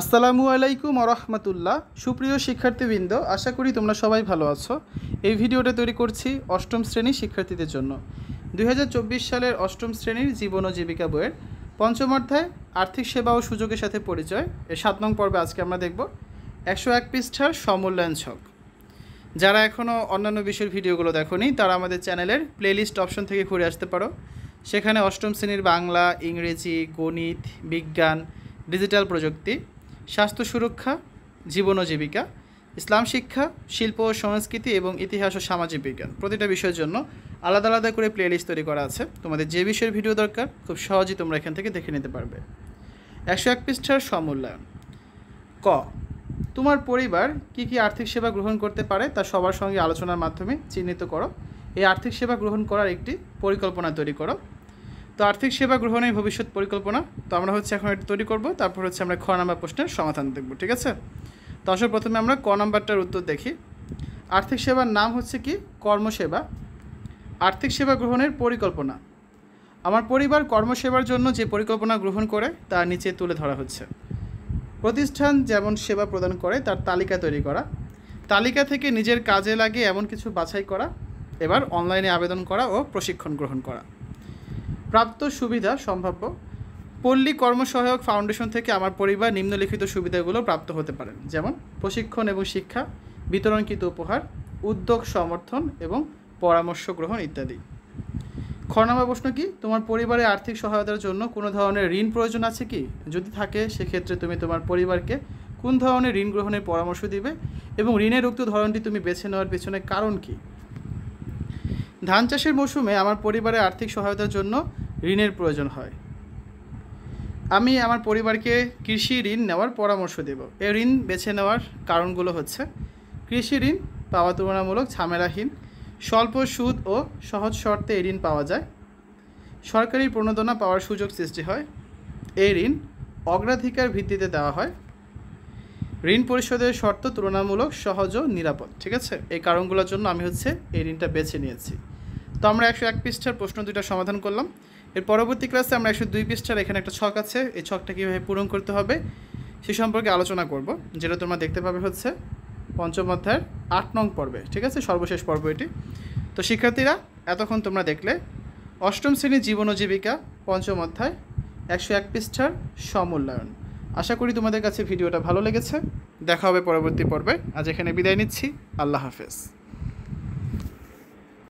আসসালামু আলাইকুম ওরহমতুল্লাহ। সুপ্রিয় শিক্ষার্থীবৃন্দ, আশা করি তোমরা সবাই ভালো আছো। এই ভিডিওটা তৈরি করছি অষ্টম শ্রেণীর শিক্ষার্থীদের জন্য। 2024 সালের অষ্টম শ্রেণীর জীবন ও জীবিকা বইয়ের পঞ্চম অধ্যায় আর্থিক সেবা ও সুযোগের সাথে পরিচয় এর 7 নং পর্বে আজকে আমরা দেখব 101 পৃষ্ঠার সমূল্যায়ন ছক। যারা এখনও অন্যান্য বিষয়ের ভিডিওগুলো দেখোনি তারা আমাদের চ্যানেলের প্লেলিস্ট অপশন থেকে ঘুরে আসতে পারো। সেখানে অষ্টম শ্রেণীর বাংলা, ইংরেজি, গণিত, বিজ্ঞান, ডিজিটাল প্রযুক্তি, স্বাস্থ্য সুরক্ষা, জীবন ও জীবিকা, ইসলাম শিক্ষা, শিল্প ও সংস্কৃতি এবং ইতিহাস ও সামাজিক বিজ্ঞান প্রতিটা বিষয়ের জন্য আলাদা আলাদা করে প্লেলিস্ট তৈরি করা আছে। তোমাদের যে বিষয়ের ভিডিও দরকার খুব সহজেই তোমরা এখান থেকে দেখে নিতে পারবে। 101 পৃষ্ঠার সমূল্যায়ন। ক, তোমার পরিবার কি কি আর্থিক সেবা গ্রহণ করতে পারে তা সবার সঙ্গে আলোচনার মাধ্যমে চিহ্নিত করো। এই আর্থিক সেবা গ্রহণ করার একটি পরিকল্পনা তৈরি করো। তো আর্থিক সেবা গ্রহণের ভবিষ্যৎ পরিকল্পনা তো আমরা এখন এটা তৈরি করব। তারপর আমরা খ নাম্বার প্রশ্নের সমাধান দেখব। ঠিক আছে, তো আসলে প্রথমে আমরা ক নাম্বারটার উত্তর দেখি। আর্থিক সেবার নাম হচ্ছে কি? কর্মসেবা। আর্থিক সেবা গ্রহণের পরিকল্পনা। আমার পরিবার কর্মসেবার জন্য যে পরিকল্পনা গ্রহণ করে তা নিচে তুলে ধরা হচ্ছে। প্রতিষ্ঠান যেমন সেবা প্রদান করে তার তালিকা তৈরি করা, তালিকা থেকে নিজের কাজে লাগে এমন কিছু বাছাই করা, এবার অনলাইনে আবেদন করা ও প্রশিক্ষণ গ্রহণ করা। প্রাপ্ত সুবিধা সম্ভাব্য। পল্লী কর্মসহায়ক ফাউন্ডেশন থেকে আমার পরিবার নিম্নলিখিত সুবিধাগুলো প্রাপ্ত হতে পারেন, যেমন প্রশিক্ষণ এবং শিক্ষা, বিতরণকৃত উপহার, উদ্যোগ সমর্থন এবং পরামর্শ গ্রহণ ইত্যাদি। খ নম্বর প্রশ্ন কি? তোমার পরিবারের আর্থিক সহায়তার জন্য কোনো ধরনের ঋণ প্রয়োজন আছে কি? যদি থাকে সেক্ষেত্রে তুমি তোমার পরিবারকে কোন ধরনের ঋণ গ্রহণের পরামর্শ দিবে এবং ঋণের উক্ত ধরনটি তুমি বেছে নেওয়ার পেছনে কারণ কি? ধান চাষের মৌসুমে আমার পরিবারের আর্থিক সহায়তার জন্য ঋণের প্রয়োজন হয়। আমি আমার পরিবারকে কৃষি ঋণ নেওয়ার পরামর্শ দেব। এই ঋণ বেছে নেওয়ার কারণগুলো হচ্ছে: কৃষি ঋণ পাওয়া তুলনামূলক ঝামেলাহীন, স্বল্প সুদ ও সহজ শর্তে এই ঋণ পাওয়া যায়, সরকারি প্রণোদনা পাওয়ার সুযোগ সৃষ্টি হয়, এই ঋণ অগ্রাধিকার ভিত্তিতে দেওয়া হয়, ঋণ পরিশোধের শর্ত তুলনামূলক সহজ ও নিরাপদ। ঠিক আছে, এই কারণগুলোর জন্য আমি এই ঋণটা বেছে নিয়েছি। তো আমরা 101 পৃষ্ঠার প্রশ্ন দুইটা সমাধান করলাম। এর পরবর্তী ক্লাসে আমরা 102 পৃষ্ঠার এখানে একটা ছক আছে, এই ছকটা কীভাবে পূরণ করতে হবে সে সম্পর্কে আলোচনা করব, যেটা তোমরা দেখতে পাবে পঞ্চম অধ্যায়ের 8 নং পর্বে। ঠিক আছে, সর্বশেষ পর্ব এটি। তো শিক্ষার্থীরা, এতক্ষণ তোমরা দেখলে অষ্টম শ্রেণীর জীবন ও জীবিকা পঞ্চম অধ্যায় 101 পৃষ্ঠার সমূল্যায়ন। আশা করি তোমাদের কাছে ভিডিওটা ভালো লেগেছে। দেখা হবে পরবর্তী পর্বে। আজ এখানে বিদায় নিচ্ছি। আল্লাহ হাফেজ।